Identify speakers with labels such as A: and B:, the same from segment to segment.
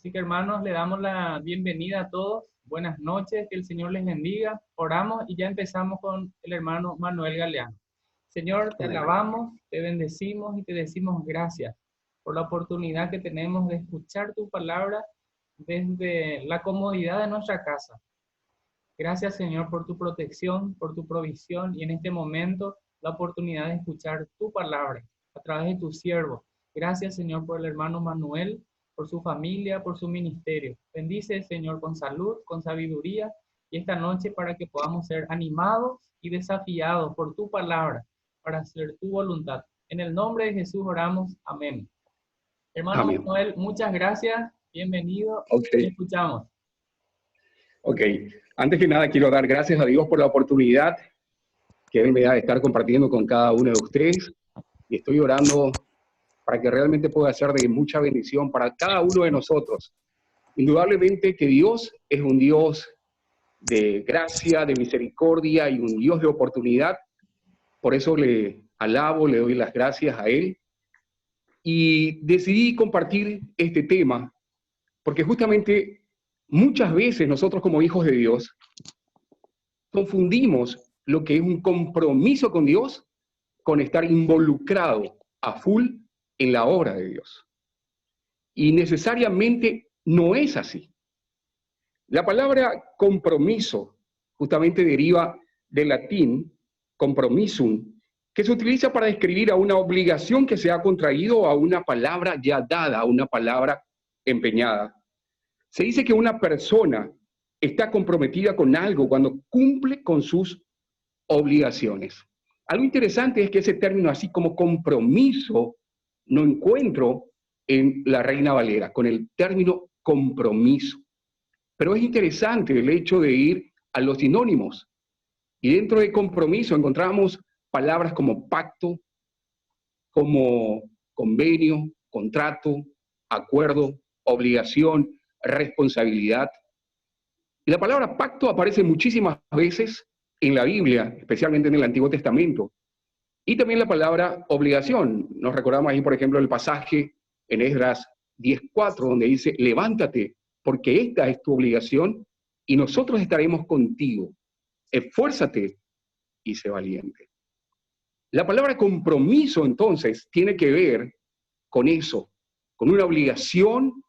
A: Así que hermanos, le damos la bienvenida a todos. Buenas noches, que el Señor les bendiga. Oramos y ya empezamos con el hermano Manuel Galeano. Señor, te
B: Adelante.
A: alabamos, te bendecimos y te decimos gracias por la oportunidad que tenemos de escuchar tu palabra desde la comodidad de nuestra casa. Gracias, Señor, por tu protección, por tu provisión y en este momento la oportunidad de escuchar tu palabra a través de tu siervo. Gracias, Señor, por el hermano Manuel, por su familia, por su ministerio. Bendice, Señor, con salud, con sabiduría y esta noche para que podamos ser animados y desafiados por tu palabra para hacer tu voluntad. En el nombre de Jesús oramos. Amén. Hermano
B: Amén.
A: Manuel, muchas gracias. Bienvenido.
B: Ok,
A: Te escuchamos.
B: ok. Antes que nada, quiero dar gracias a Dios por la oportunidad que Él me da de estar compartiendo con cada uno de ustedes. Y estoy orando para que realmente pueda ser de mucha bendición para cada uno de nosotros. Indudablemente que Dios es un Dios de gracia, de misericordia y un Dios de oportunidad. Por eso le alabo, le doy las gracias a Él. Y decidí compartir este tema porque justamente muchas veces nosotros como hijos de Dios confundimos lo que es un compromiso con Dios con estar involucrado a full en la obra de Dios. Y necesariamente no es así. La palabra compromiso justamente deriva del latín compromisum, que se utiliza para describir a una obligación que se ha contraído, a una palabra ya dada, a una palabra empeñada. Se dice que una persona está comprometida con algo cuando cumple con sus obligaciones. Algo interesante es que ese término, así como compromiso, no encuentro en la Reina Valera, con el término compromiso. Pero es interesante el hecho de ir a los sinónimos. Y dentro de compromiso encontramos palabras como pacto, como convenio, contrato, acuerdo, obligación, responsabilidad. Y la palabra pacto aparece muchísimas veces en la Biblia, especialmente en el Antiguo Testamento. Y también la palabra obligación. Nos recordamos ahí, por ejemplo, el pasaje en Esdras 10:4, donde dice, levántate, porque esta es tu obligación, y nosotros estaremos contigo. Esfuérzate y sé valiente. La palabra compromiso, entonces, tiene que ver con eso, con una obligación,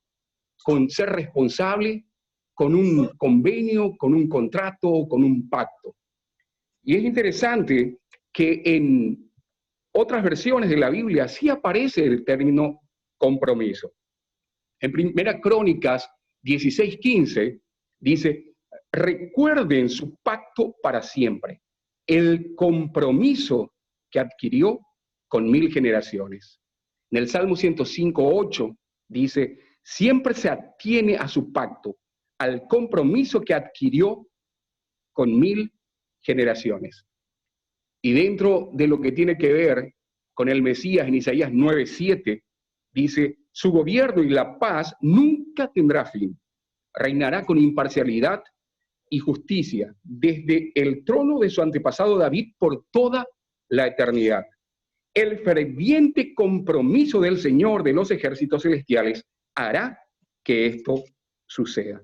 B: con ser responsable, con un convenio, con un contrato, con un pacto. Y es interesante que en otras versiones de la Biblia sí aparece el término compromiso. En Primera Crónicas 16:15 dice, recuerden su pacto para siempre, el compromiso que adquirió con 1000 generaciones. En el Salmo 105:8 dice, siempre se atiene a su pacto, al compromiso que adquirió con 1000 generaciones. Y dentro de lo que tiene que ver con el Mesías, en Isaías 9:7, dice, su gobierno y la paz nunca tendrá fin. Reinará con imparcialidad y justicia desde el trono de su antepasado David por toda la eternidad. El ferviente compromiso del Señor de los ejércitos celestiales hará que esto suceda.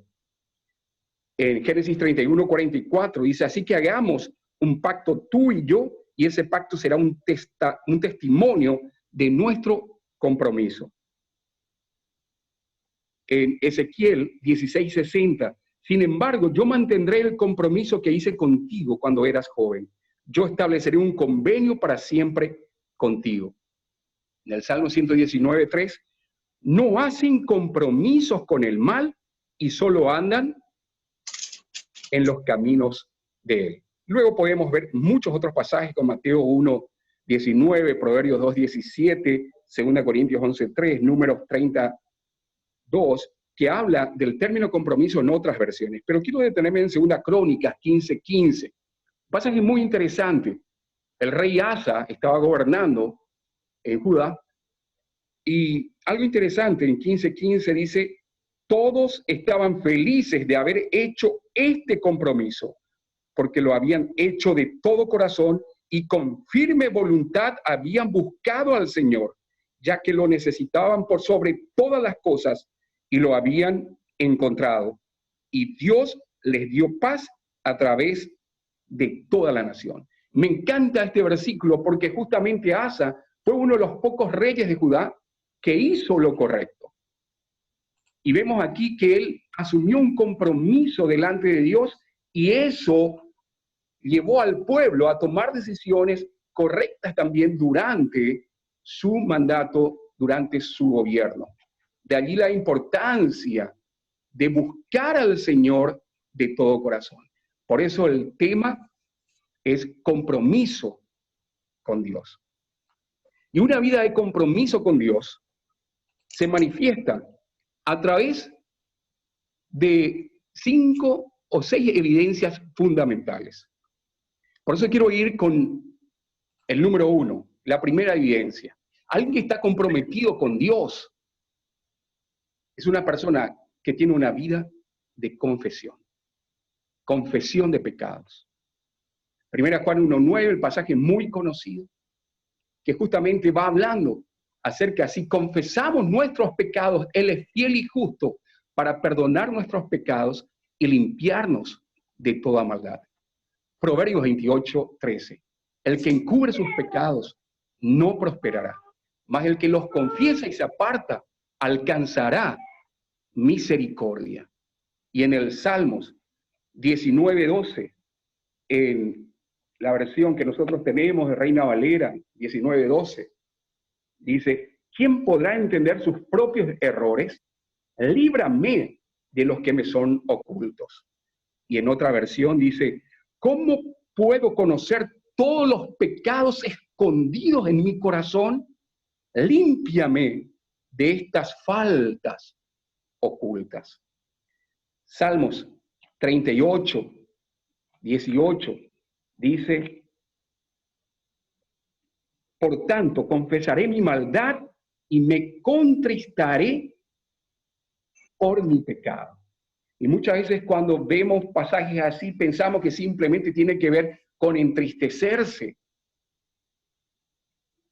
B: En Génesis 31:44 dice, así que hagamos un pacto tú y yo, y ese pacto será un testimonio de nuestro compromiso. En Ezequiel 16:60, sin embargo, yo mantendré el compromiso que hice contigo cuando eras joven. Yo estableceré un convenio para siempre contigo. En el Salmo 119:3, no hacen compromisos con el mal y solo andan en los caminos de él. Luego podemos ver muchos otros pasajes con Mateo 1:19, Proverbios 2:17, 2 Corintios 11:3, Números 32, que habla del término compromiso en otras versiones. Pero quiero detenerme en 2 Crónicas 15:15. Pasaje muy interesante. El rey Asa estaba gobernando en Judá y algo interesante en 15:15 dice, todos estaban felices de haber hecho este compromiso, porque lo habían hecho de todo corazón y con firme voluntad habían buscado al Señor, ya que lo necesitaban por sobre todas las cosas y lo habían encontrado, y Dios les dio paz a través de toda la nación. Me encanta este versículo porque justamente Asa fue uno de los pocos reyes de Judá que hizo lo correcto. Y vemos aquí que él asumió un compromiso delante de Dios y eso llevó al pueblo a tomar decisiones correctas también durante su mandato, durante su gobierno. De allí la importancia de buscar al Señor de todo corazón. Por eso el tema es compromiso con Dios. Y una vida de compromiso con Dios se manifiesta a través de 5 o 6 evidencias fundamentales. Por eso quiero ir con el número 1, la primera evidencia. Alguien que está comprometido con Dios es una persona que tiene una vida de confesión de pecados. Primera Juan 1:9, el pasaje muy conocido, que justamente va hablando acerca, si confesamos nuestros pecados, Él es fiel y justo para perdonar nuestros pecados y limpiarnos de toda maldad. Proverbios 28:13, el que encubre sus pecados no prosperará, mas el que los confiesa y se aparta alcanzará misericordia. Y en el Salmos 19:12, en la versión que nosotros tenemos de Reina Valera, 19:12, dice, ¿quién podrá entender sus propios errores? Líbrame de los que me son ocultos. Y en otra versión dice, ¿cómo puedo conocer todos los pecados escondidos en mi corazón? Límpiame de estas faltas ocultas. Salmos 38:18 dice, por tanto, confesaré mi maldad y me contristaré por mi pecado. Y muchas veces cuando vemos pasajes así, pensamos que simplemente tiene que ver con entristecerse.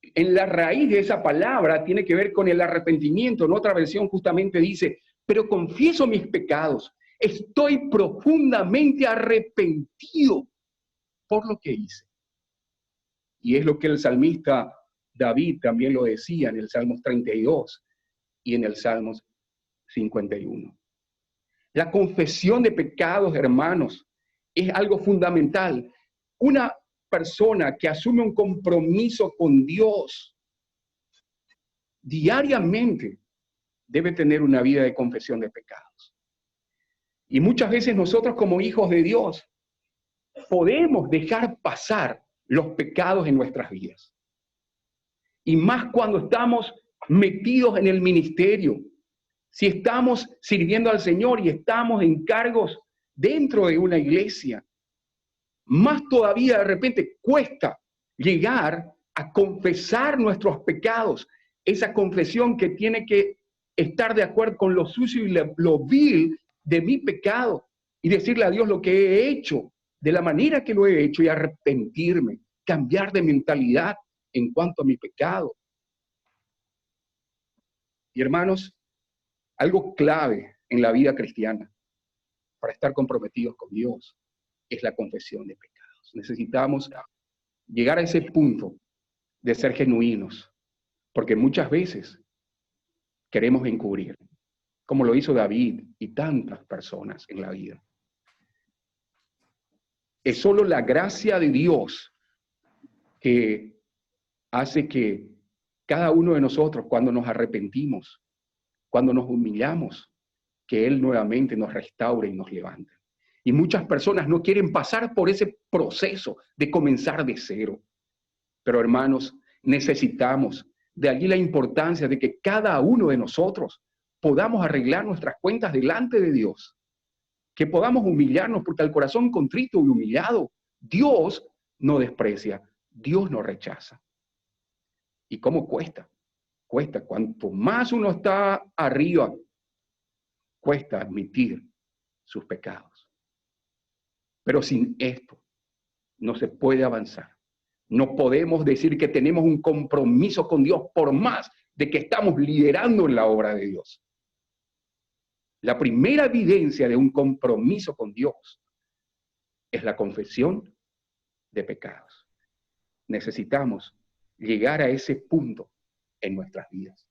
B: En la raíz de esa palabra tiene que ver con el arrepentimiento. En otra versión justamente dice, pero confieso mis pecados. Estoy profundamente arrepentido por lo que hice. Y es lo que el salmista David también lo decía en el Salmos 32 y en el Salmos 51. La confesión de pecados, hermanos, es algo fundamental. Una persona que asume un compromiso con Dios diariamente debe tener una vida de confesión de pecados. Y muchas veces nosotros como hijos de Dios podemos dejar pasar los pecados en nuestras vidas. Y más cuando estamos metidos en el ministerio, si estamos sirviendo al Señor y estamos en cargos dentro de una iglesia, más todavía de repente cuesta llegar a confesar nuestros pecados. Esa confesión que tiene que estar de acuerdo con lo sucio y lo vil de mi pecado y decirle a Dios lo que he hecho, de la manera que lo he hecho y arrepentirme, cambiar de mentalidad en cuanto a mi pecado. Y hermanos, algo clave en la vida cristiana para estar comprometidos con Dios es la confesión de pecados. Necesitamos llegar a ese punto de ser genuinos, porque muchas veces queremos encubrir, como lo hizo David y tantas personas en la vida. Es solo la gracia de Dios que hace que cada uno de nosotros, cuando nos arrepentimos, cuando nos humillamos, que Él nuevamente nos restaure y nos levante. Y muchas personas no quieren pasar por ese proceso de comenzar de cero. Pero hermanos, necesitamos, de allí la importancia de que cada uno de nosotros podamos arreglar nuestras cuentas delante de Dios. Que podamos humillarnos, porque al corazón contrito y humillado, Dios no desprecia, Dios no rechaza. ¿Y cómo cuesta? Cuesta, cuanto más uno está arriba, cuesta admitir sus pecados. Pero sin esto no se puede avanzar. No podemos decir que tenemos un compromiso con Dios por más de que estamos liderando en la obra de Dios. La primera evidencia de un compromiso con Dios es la confesión de pecados. Necesitamos llegar a ese punto en nuestras vidas.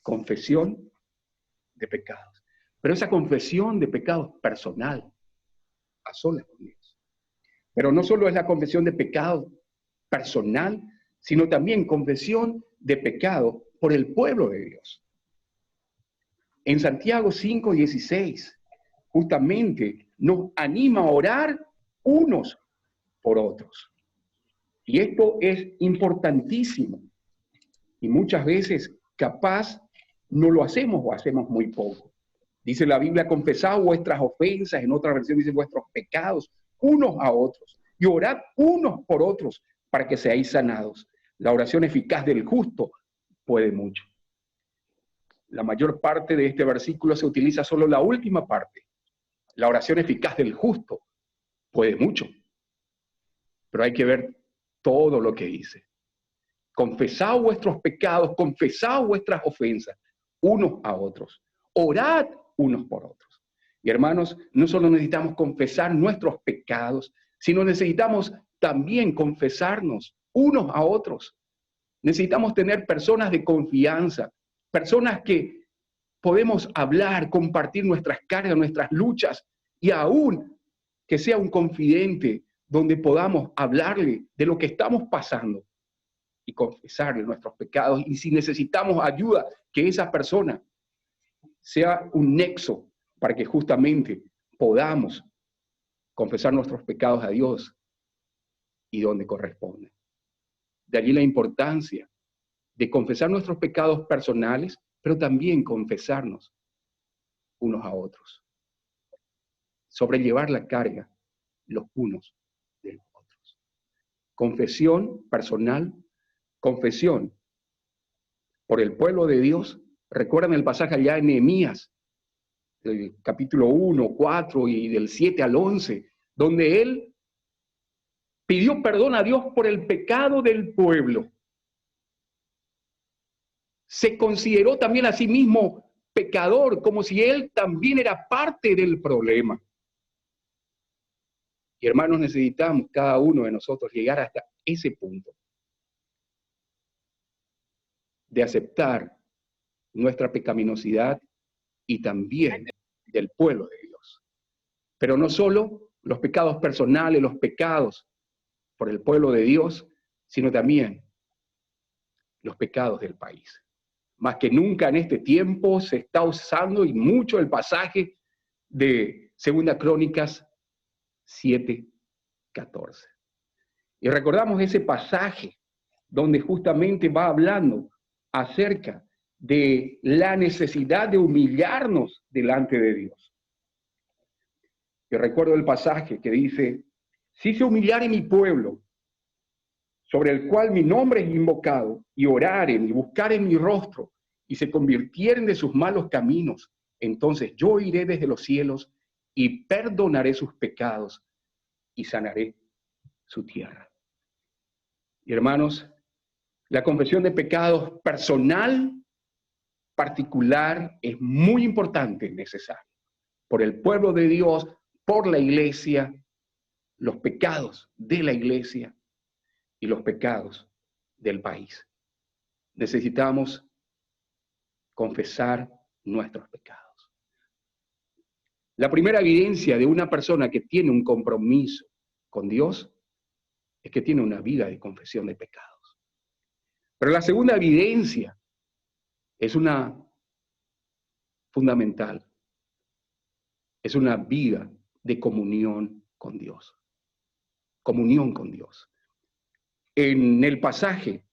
B: Confesión de pecados. Pero esa confesión de pecados personal, a solas con Dios. Pero no solo es la confesión de pecado personal, sino también confesión de pecado por el pueblo de Dios. En Santiago 5:16, justamente nos anima a orar unos por otros. Y esto es importantísimo. Y muchas veces, capaz, no lo hacemos o hacemos muy poco. Dice la Biblia, confesad vuestras ofensas, en otra versión dice vuestros pecados, unos a otros, y orad unos por otros para que seáis sanados. La oración eficaz del justo puede mucho. La mayor parte de este versículo se utiliza solo la última parte. La oración eficaz del justo puede mucho. Pero hay que ver todo lo que dice. Confesad vuestros pecados, confesad vuestras ofensas, unos a otros. Orad unos por otros. Y hermanos, no solo necesitamos confesar nuestros pecados, sino necesitamos también confesarnos unos a otros. Necesitamos tener personas de confianza, personas que podemos hablar, compartir nuestras cargas, nuestras luchas, y aún que sea un confidente donde podamos hablarle de lo que estamos pasando y confesarle nuestros pecados. Y si necesitamos ayuda, que esa persona sea un nexo para que justamente podamos confesar nuestros pecados a Dios y donde corresponde. De allí la importancia de confesar nuestros pecados personales, pero también confesarnos unos a otros. Sobrellevar la carga los unos de los otros. Confesión personal, confesión por el pueblo de Dios. Recuerdan el pasaje allá en Nehemías, del capítulo 1, 4 y del 7 al 11, donde él pidió perdón a Dios por el pecado del pueblo. Se consideró también a sí mismo pecador, como si él también era parte del problema. Y hermanos, necesitamos cada uno de nosotros llegar hasta ese punto de aceptar nuestra pecaminosidad y también del pueblo de Dios. Pero no solo los pecados personales, los pecados por el pueblo de Dios, sino también los pecados del país. Más que nunca en este tiempo se está usando y mucho el pasaje de 2 Crónicas 7:14. Y recordamos ese pasaje donde justamente va hablando acerca de la necesidad de humillarnos delante de Dios. Y recuerdo el pasaje que dice, si se humillare mi pueblo, sobre el cual mi nombre es invocado, y oraren y buscaren mi rostro, y se convirtieren de sus malos caminos, entonces yo iré desde los cielos y perdonaré sus pecados y sanaré su tierra. Y hermanos, la confesión de pecados personal, particular, es muy importante y necesaria. Por el pueblo de Dios, por la iglesia, los pecados de la iglesia y los pecados del país. Necesitamos confesar nuestros pecados. La primera evidencia de una persona que tiene un compromiso con Dios es que tiene una vida de confesión de pecados. Pero la segunda evidencia es una fundamental. Es una vida de comunión con Dios. Comunión con Dios. En el pasaje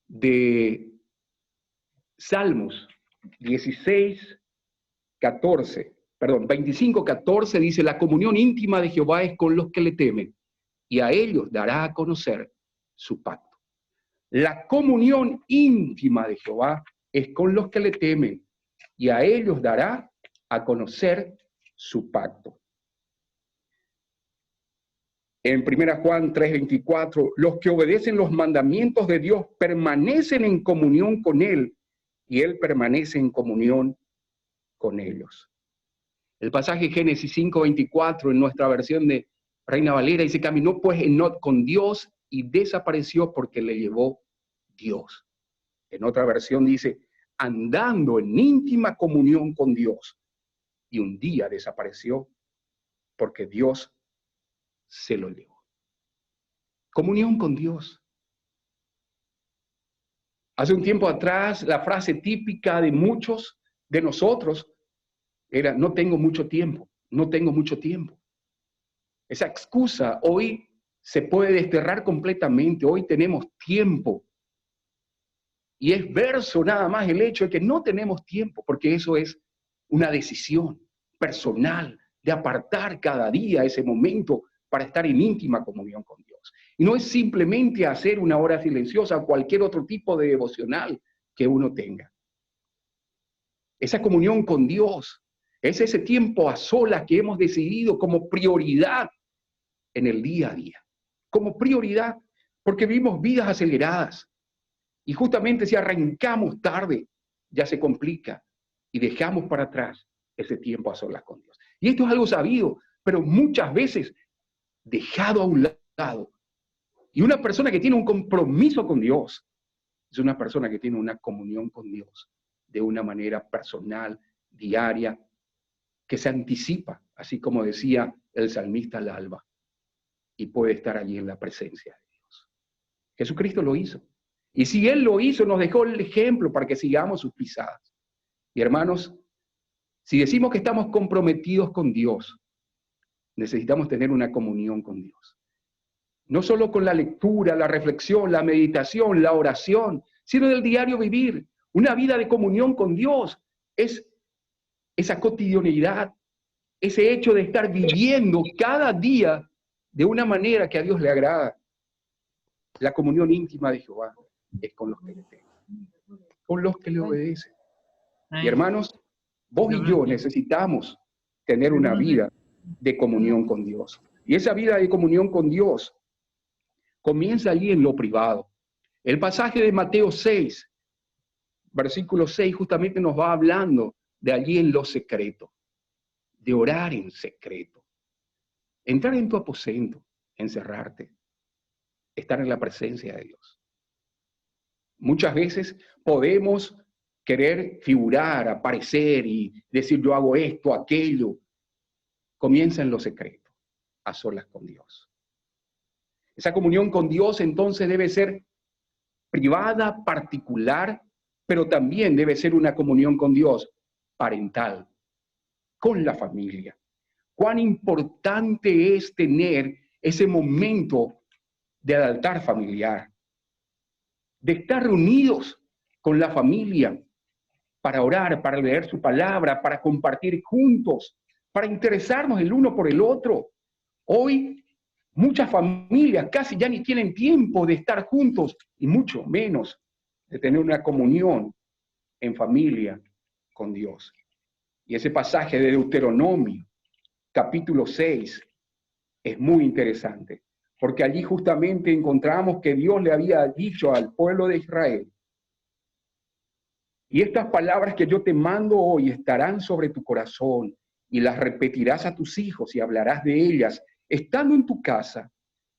B: de Salmos 25:14 dice, la comunión íntima de Jehová es con los que le temen, y a ellos dará a conocer su pacto. La comunión íntima de Jehová es con los que le temen, y a ellos dará a conocer su pacto. En 1 Juan 3:24, los que obedecen los mandamientos de Dios permanecen en comunión con Él, y Él permanece en comunión con ellos. El pasaje Génesis 5:24 en nuestra versión de Reina Valera dice, caminó pues Enoc con Dios y desapareció porque le llevó Dios. En otra versión dice, andando en íntima comunión con Dios. Y un día desapareció porque Dios se lo llevó. Comunión con Dios. Hace un tiempo atrás, la frase típica de muchos de nosotros era, no tengo mucho tiempo, no tengo mucho tiempo. Esa excusa hoy se puede desterrar completamente. Hoy tenemos tiempo. Y es verso nada más el hecho de que no tenemos tiempo, porque eso es una decisión personal de apartar cada día ese momento para estar en íntima comunión con Dios. Y no es simplemente hacer una hora silenciosa o cualquier otro tipo de devocional que uno tenga. Esa comunión con Dios es ese tiempo a solas que hemos decidido como prioridad en el día a día. Como prioridad, porque vivimos vidas aceleradas. Y justamente si arrancamos tarde, ya se complica y dejamos para atrás ese tiempo a solas con Dios. Y esto es algo sabido, pero muchas veces dejado a un lado. Y una persona que tiene un compromiso con Dios es una persona que tiene una comunión con Dios de una manera personal, diaria, que se anticipa, así como decía el salmista al alba, y puede estar allí en la presencia de Dios. Jesucristo lo hizo. Y si Él lo hizo, nos dejó el ejemplo para que sigamos sus pisadas. Y hermanos, si decimos que estamos comprometidos con Dios, necesitamos tener una comunión con Dios. No solo con la lectura, la reflexión, la meditación, la oración, sino del diario vivir. Una vida de comunión con Dios es esa cotidianidad, ese hecho de estar viviendo cada día de una manera que a Dios le agrada. La comunión íntima de Jehová es con los que le temen, con los que le obedecen. Y hermanos, vos y yo necesitamos tener una vida de comunión con Dios. Y esa vida de comunión con Dios comienza allí en lo privado. El pasaje de Mateo 6, versículo 6, justamente nos va hablando de allí en lo secreto, de orar en secreto. Entrar en tu aposento, encerrarte, estar en la presencia de Dios. Muchas veces podemos querer figurar, aparecer y decir yo hago esto, aquello. Comienza en lo secreto, a solas con Dios. Esa comunión con Dios entonces debe ser privada, particular, pero también debe ser una comunión con Dios parental, con la familia. Cuán importante es tener ese momento del altar familiar, de estar reunidos con la familia para orar, para leer su palabra, para compartir juntos, para interesarnos el uno por el otro. Hoy muchas familias casi ya ni tienen tiempo de estar juntos y mucho menos de tener una comunión en familia con Dios. Y ese pasaje de Deuteronomio, capítulo 6, es muy interesante, porque allí justamente encontramos que Dios le había dicho al pueblo de Israel, y estas palabras que yo te mando hoy estarán sobre tu corazón, y las repetirás a tus hijos y hablarás de ellas, estando en tu casa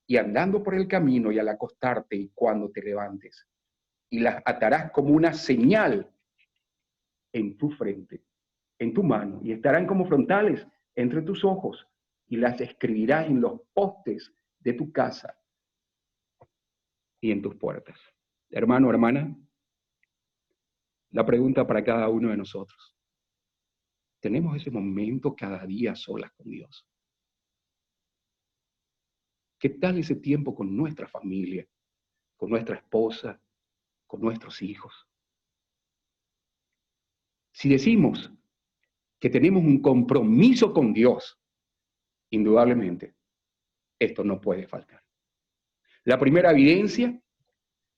B: y andando por el camino y al acostarte y cuando te levantes. Y las atarás como una señal en tu frente, en tu mano, y estarán como frontales entre tus ojos, y las escribirás en los postes de tu casa y en tus puertas. Hermano, hermana, la pregunta para cada uno de nosotros. ¿Tenemos ese momento cada día solas con Dios? ¿Qué tal ese tiempo con nuestra familia, con nuestra esposa, con nuestros hijos? Si decimos que tenemos un compromiso con Dios, indudablemente, esto no puede faltar. La primera evidencia,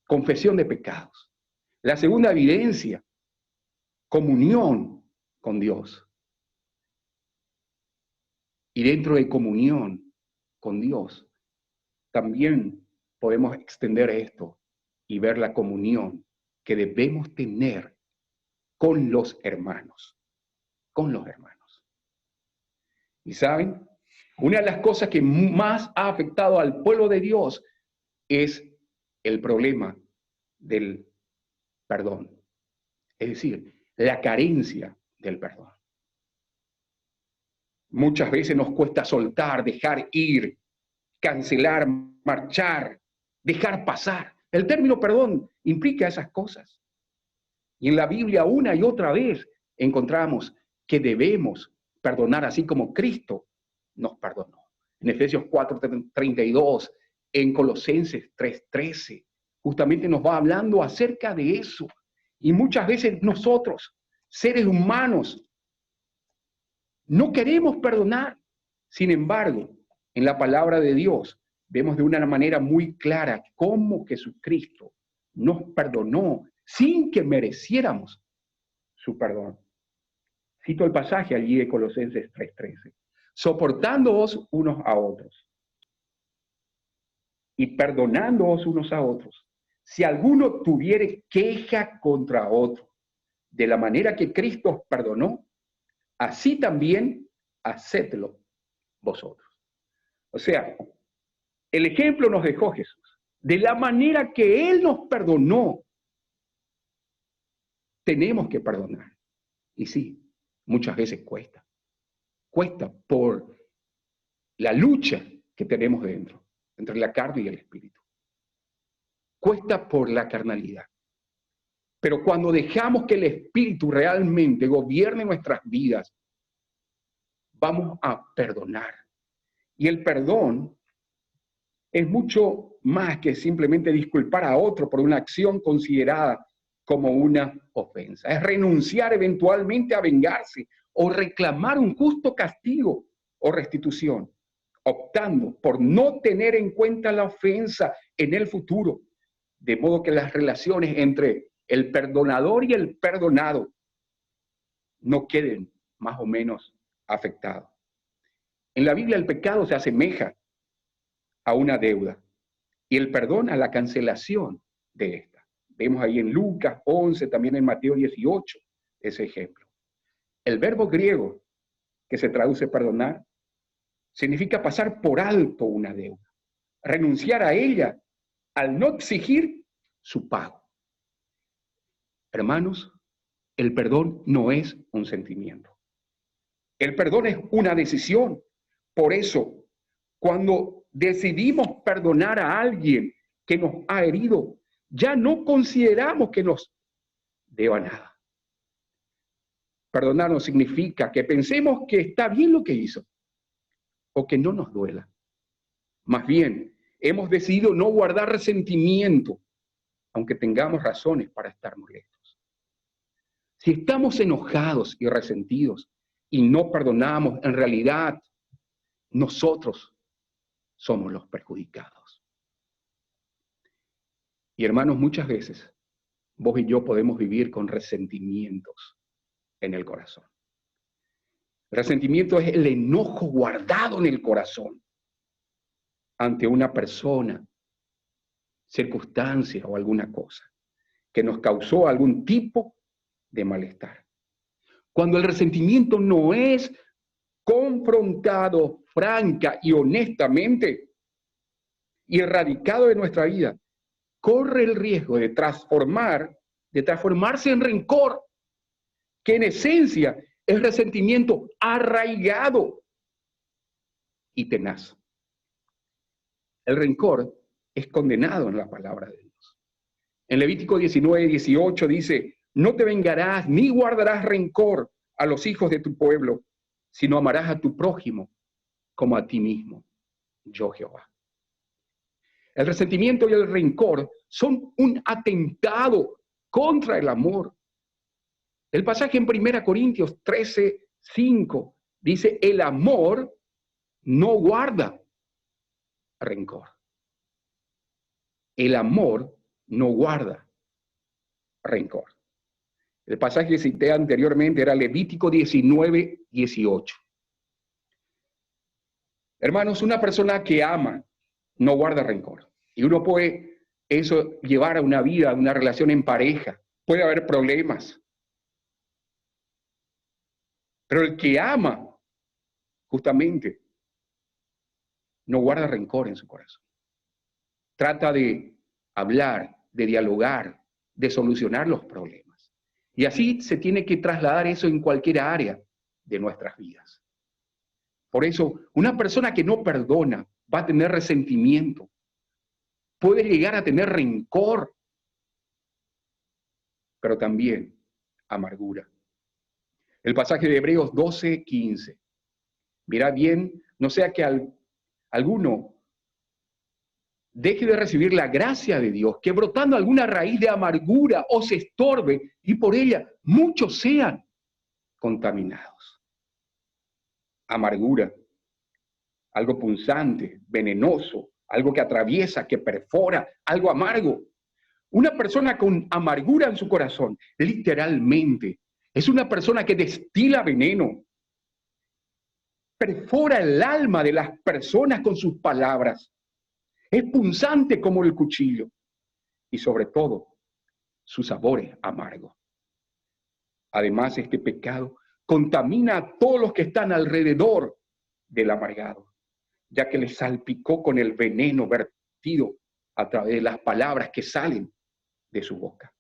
B: confesión de pecados. La segunda evidencia, comunión con Dios. Y dentro de comunión con Dios, también podemos extender esto y ver la comunión que debemos tener con los hermanos. Con los hermanos. Y saben, una de las cosas que más ha afectado al pueblo de Dios es el problema del perdón. Es decir, la carencia del perdón. Muchas veces nos cuesta soltar, dejar ir, cancelar, marchar, dejar pasar. El término perdón implica esas cosas. Y en la Biblia una y otra vez encontramos que debemos perdonar así como Cristo nos perdonó. En Efesios 4:32, en Colosenses 3:13, justamente nos va hablando acerca de eso. Y muchas veces nosotros, seres humanos, no queremos perdonar. Sin embargo, en la palabra de Dios vemos de una manera muy clara cómo Jesucristo nos perdonó sin que mereciéramos su perdón. Cito el pasaje allí de Colosenses 3:13. Soportándoos unos a otros y perdonándoos unos a otros, si alguno tuviere queja contra otro, de la manera que Cristo os perdonó, así también hacedlo vosotros. O sea, el ejemplo nos dejó Jesús. De la manera que Él nos perdonó, tenemos que perdonar. Y sí, muchas veces cuesta. Cuesta por la lucha que tenemos dentro, entre la carne y el espíritu. Cuesta por la carnalidad. Pero cuando dejamos que el espíritu realmente gobierne nuestras vidas, vamos a perdonar. Y el perdón es mucho más que simplemente disculpar a otro por una acción considerada como una ofensa. Es renunciar eventualmente a vengarse o reclamar un justo castigo o restitución, optando por no tener en cuenta la ofensa en el futuro, de modo que las relaciones entre el perdonador y el perdonado no queden más o menos afectados. En la Biblia el pecado se asemeja a una deuda y el perdón a la cancelación de esta. Vemos ahí en Lucas 11, también en Mateo 18, ese ejemplo. El verbo griego que se traduce perdonar significa pasar por alto una deuda, renunciar a ella al no exigir su pago. Hermanos, el perdón no es un sentimiento. El perdón es una decisión. Por eso, cuando decidimos perdonar a alguien que nos ha herido, ya no consideramos que nos deba nada. Perdonar no significa que pensemos que está bien lo que hizo o que no nos duela. Más bien, hemos decidido no guardar resentimiento, aunque tengamos razones para estar molestos. Si estamos enojados y resentidos y no perdonamos, en realidad nosotros somos los perjudicados. Y hermanos, muchas veces vos y yo podemos vivir con resentimientos en el corazón. El resentimiento es el enojo guardado en el corazón ante una persona, circunstancia o alguna cosa que nos causó algún tipo de malestar. Cuando el resentimiento no es confrontado franca y honestamente y erradicado de nuestra vida, corre el riesgo de transformarse en rencor, que en esencia es resentimiento arraigado y tenaz. El rencor es condenado en la palabra de Dios. En Levítico 19:18 dice: no te vengarás ni guardarás rencor a los hijos de tu pueblo, sino amarás a tu prójimo como a ti mismo, yo Jehová. El resentimiento y el rencor son un atentado contra el amor. El pasaje en 1 Corintios 13:5 dice: el amor no guarda rencor. El amor no guarda rencor. El pasaje que cité anteriormente era Levítico 19:18. Hermanos, una persona que ama no guarda rencor. Y uno puede eso llevar a una vida, a una relación en pareja. Puede haber problemas. Pero el que ama justamente no guarda rencor en su corazón. Trata de hablar, de dialogar, de solucionar los problemas. Y así se tiene que trasladar eso en cualquier área de nuestras vidas. Por eso, una persona que no perdona va a tener resentimiento, puede llegar a tener rencor, pero también amargura. El pasaje de Hebreos 12:15. Mira bien, no sea que alguno deje de recibir la gracia de Dios, que brotando alguna raíz de amargura os estorbe y por ella muchos sean contaminados. Amargura, algo punzante, venenoso, algo que atraviesa, que perfora, algo amargo. Una persona con amargura en su corazón, literalmente, es una persona que destila veneno, perfora el alma de las personas con sus palabras, es punzante como el cuchillo y sobre todo su sabor es amargo. Además, este pecado contamina a todos los que están alrededor del amargado, ya que le salpicó con el veneno vertido a través de las palabras que salen de su boca.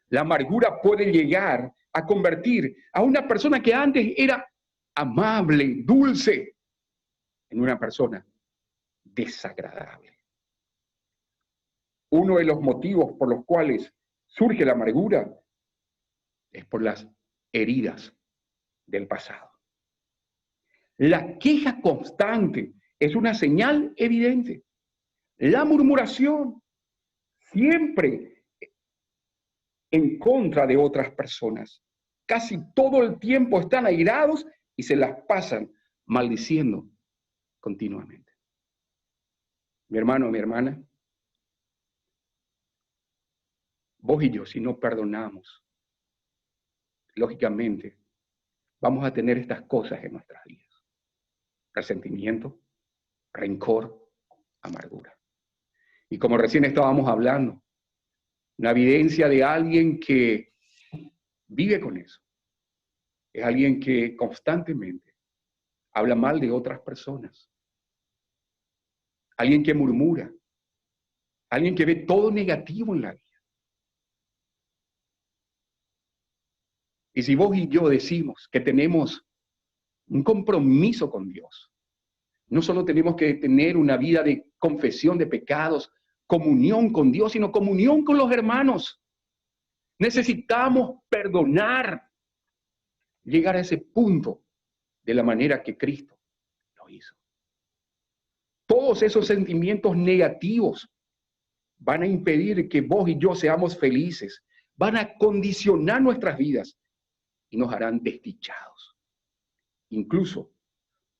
B: La amargura puede llegar a convertir a una persona que antes era amable, dulce, en una persona desagradable. Uno de los motivos por los cuales surge la amargura es por las heridas del pasado. La queja constante es una señal evidente. La murmuración, siempre en contra de otras personas. Casi todo el tiempo están airados y se las pasan maldiciendo continuamente. Mi hermano, mi hermana, vos y yo, si no perdonamos, lógicamente, vamos a tener estas cosas en nuestras vidas. Resentimiento, rencor, amargura. Y como recién estábamos hablando, una evidencia de alguien que vive con eso. Es alguien que constantemente habla mal de otras personas. Alguien que murmura. Alguien que ve todo negativo en la vida. Y si vos y yo decimos que tenemos un compromiso con Dios, no solo tenemos que tener una vida de confesión de pecados, comunión con Dios, sino comunión con los hermanos. Necesitamos perdonar, llegar a ese punto de la manera que Cristo lo hizo. Todos esos sentimientos negativos van a impedir que vos y yo seamos felices, van a condicionar nuestras vidas y nos harán desdichados. Incluso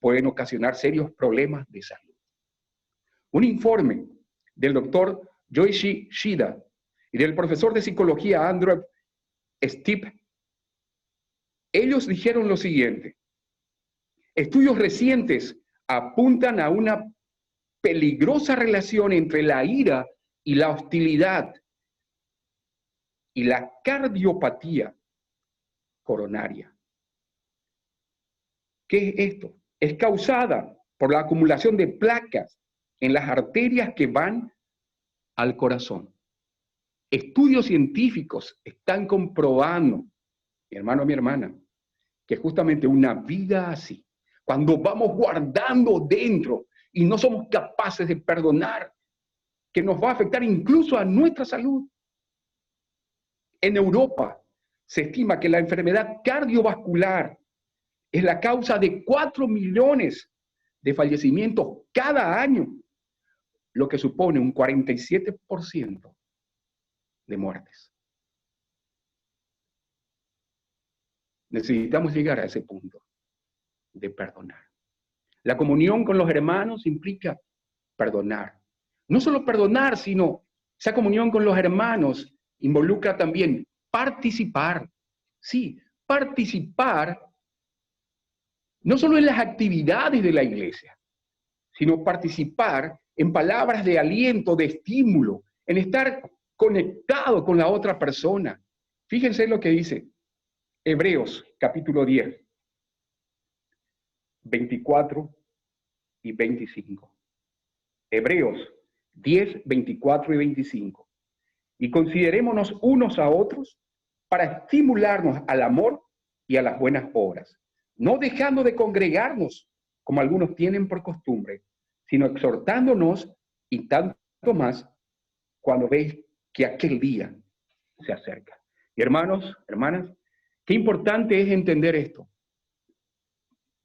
B: pueden ocasionar serios problemas de salud. Un informe del doctor Yoichi Shida y del profesor de psicología Andrew Stipp, ellos dijeron lo siguiente: estudios recientes apuntan a una peligrosa relación entre la ira y la hostilidad y la cardiopatía coronaria. ¿Qué es esto? Es causada por la acumulación de placas en las arterias que van al corazón. Estudios científicos están comprobando, mi hermano, mi hermana, que justamente una vida así, cuando vamos guardando dentro y no somos capaces de perdonar, que nos va a afectar incluso a nuestra salud. En Europa se estima que la enfermedad cardiovascular es la causa de 4 millones de fallecimientos cada año, lo que supone un 47% de muertes. Necesitamos llegar a ese punto de perdonar. La comunión con los hermanos implica perdonar. No solo perdonar, sino esa comunión con los hermanos involucra también participar. Sí, participar no solo en las actividades de la iglesia, sino participar en palabras de aliento, de estímulo, en estar conectado con la otra persona. Fíjense lo que dice Hebreos capítulo 10. 24 y 25. Hebreos 10, 24 y 25. Y considerémonos unos a otros para estimularnos al amor y a las buenas obras, no dejando de congregarnos, como algunos tienen por costumbre, sino exhortándonos, y tanto más cuando veis que aquel día se acerca. Y hermanos, hermanas, qué importante es entender esto.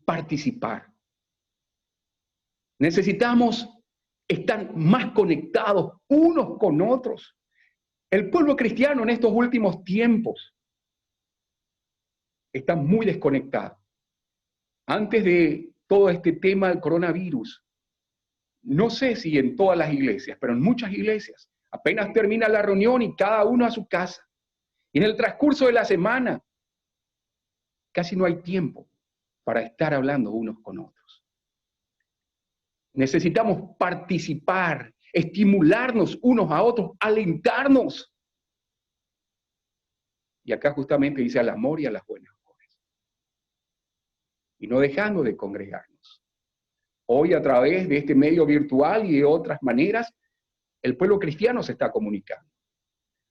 B: Participar. Necesitamos estar más conectados unos con otros. El pueblo cristiano en estos últimos tiempos está muy desconectado. Antes de todo este tema del coronavirus, no sé si en todas las iglesias, pero en muchas iglesias, apenas termina la reunión y cada uno a su casa. Y en el transcurso de la semana, casi no hay tiempo para estar hablando unos con otros. Necesitamos participar, estimularnos unos a otros, alentarnos. Y acá justamente dice al amor y a las buenas obras. Y no dejando de congregarnos. Hoy a través de este medio virtual y de otras maneras, el pueblo cristiano se está comunicando.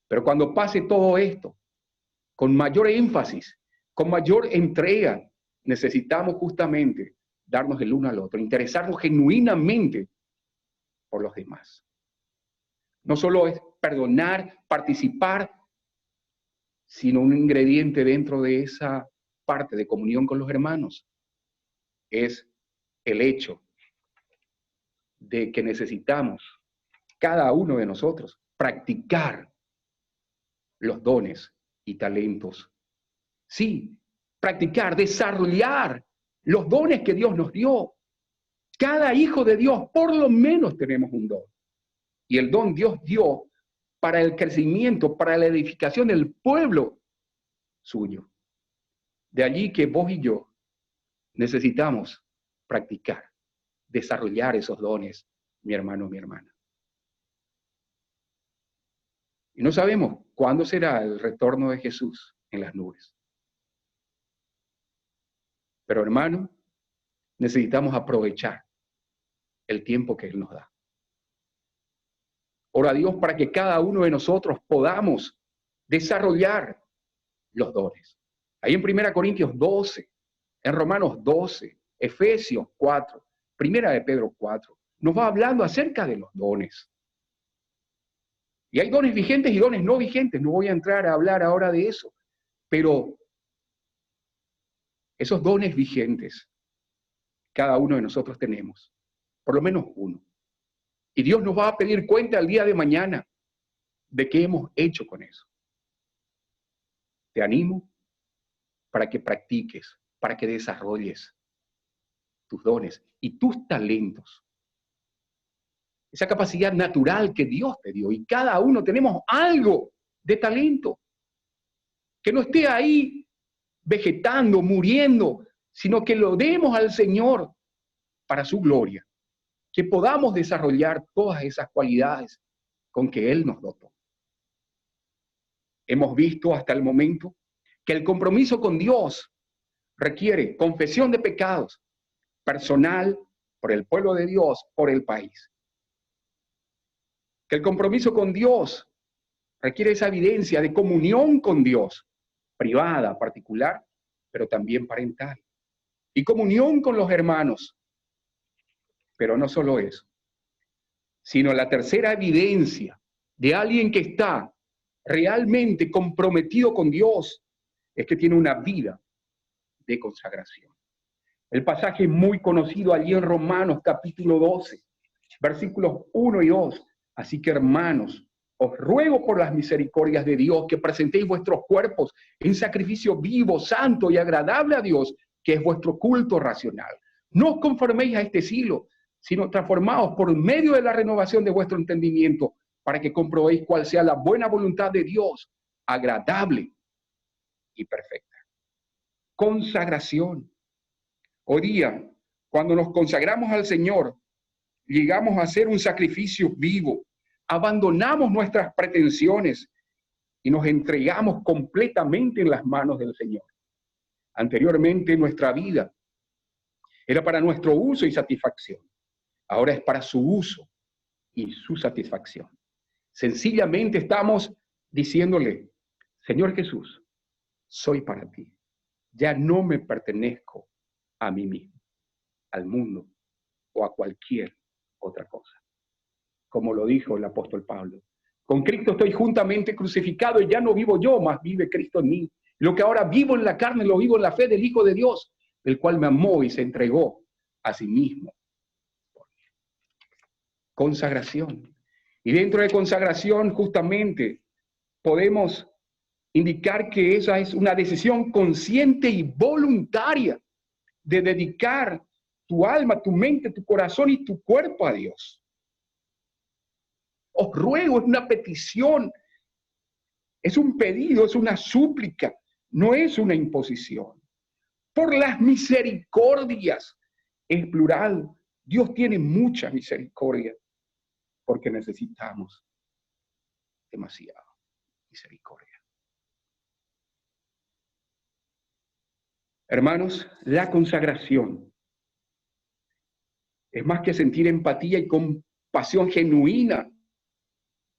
B: Pero cuando pase todo esto, con mayor énfasis, con mayor entrega, necesitamos justamente darnos el uno al otro, interesarnos genuinamente por los demás. No solo es perdonar, participar, sino un ingrediente dentro de esa parte de comunión con los hermanos es el hecho de que necesitamos, cada uno de nosotros, practicar los dones y talentos. Sí, practicar, desarrollar los dones que Dios nos dio. Cada hijo de Dios, por lo menos tenemos un don. Y el don Dios dio para el crecimiento, para la edificación del pueblo suyo. De allí que vos y yo necesitamos practicar, desarrollar esos dones, mi hermano, mi hermana. Y no sabemos cuándo será el retorno de Jesús en las nubes. Pero hermano, necesitamos aprovechar el tiempo que Él nos da. Ora a Dios para que cada uno de nosotros podamos desarrollar los dones. Ahí en 1 Corintios 12, en Romanos 12, Efesios 4, 1 de Pedro 4, nos va hablando acerca de los dones. Y hay dones vigentes y dones no vigentes. No voy a entrar a hablar ahora de eso, pero esos dones vigentes, cada uno de nosotros tenemos, por lo menos uno. Y Dios nos va a pedir cuenta el día de mañana de qué hemos hecho con eso. Te animo para que practiques, para que desarrolles tus dones y tus talentos. Esa capacidad natural que Dios te dio. Y cada uno tenemos algo de talento. Que no esté ahí vegetando, muriendo, sino que lo demos al Señor para su gloria. Que podamos desarrollar todas esas cualidades con que Él nos dotó. Hemos visto hasta el momento que el compromiso con Dios requiere confesión de pecados personal, por el pueblo de Dios, por el país. Que el compromiso con Dios requiere esa evidencia de comunión con Dios, privada, particular, pero también parental. Y comunión con los hermanos. Pero no solo eso, sino la tercera evidencia de alguien que está realmente comprometido con Dios es que tiene una vida de consagración. El pasaje muy conocido allí en Romanos capítulo 12, versículos 1 y 2. Así que hermanos, os ruego por las misericordias de Dios que presentéis vuestros cuerpos en sacrificio vivo, santo y agradable a Dios, que es vuestro culto racional. No os conforméis a este siglo, sino transformaos por medio de la renovación de vuestro entendimiento, para que comprobéis cuál sea la buena voluntad de Dios, agradable y perfecta. Consagración. Hoy día, cuando nos consagramos al Señor, llegamos a hacer un sacrificio vivo, abandonamos nuestras pretensiones y nos entregamos completamente en las manos del Señor. Anteriormente, nuestra vida Era para nuestro uso y satisfacción. Ahora es para su uso y su satisfacción. Sencillamente estamos diciéndole, Señor Jesús, soy para ti. Ya no me pertenezco a mí mismo, al mundo o a cualquier otra cosa. Como lo dijo el apóstol Pablo. Con Cristo estoy juntamente crucificado y ya no vivo yo, mas vive Cristo en mí. Lo que ahora vivo en la carne, lo vivo en la fe del Hijo de Dios, el cual me amó y se entregó a sí mismo. Consagración. Y dentro de consagración, justamente, podemos indicar que esa es una decisión consciente y voluntaria de dedicar tu alma, tu mente, tu corazón y tu cuerpo a Dios. Os ruego, es una petición, es un pedido, es una súplica, no es una imposición. Por las misericordias, es plural. Dios tiene mucha misericordia porque necesitamos demasiada misericordia. Hermanos, la consagración es más que sentir empatía y compasión genuina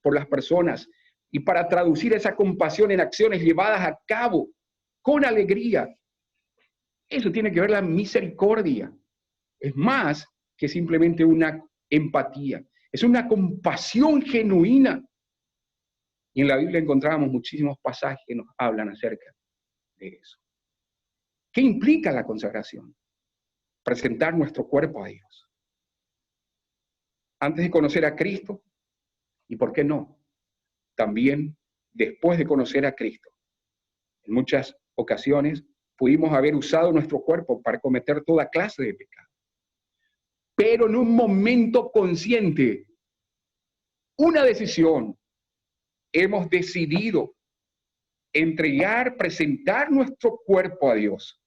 B: por las personas, y para traducir esa compasión en acciones llevadas a cabo con alegría. Eso tiene que ver la misericordia. Es más que simplemente una empatía. Es una compasión genuina. Y en la Biblia encontramos muchísimos pasajes que nos hablan acerca de eso. ¿Qué implica la consagración? Presentar nuestro cuerpo a Dios. Antes de conocer a Cristo, y por qué no, también después de conocer a Cristo. En muchas ocasiones pudimos haber usado nuestro cuerpo para cometer toda clase de pecado. Pero en un momento consciente, una decisión, hemos decidido entregar, presentar nuestro cuerpo a Dios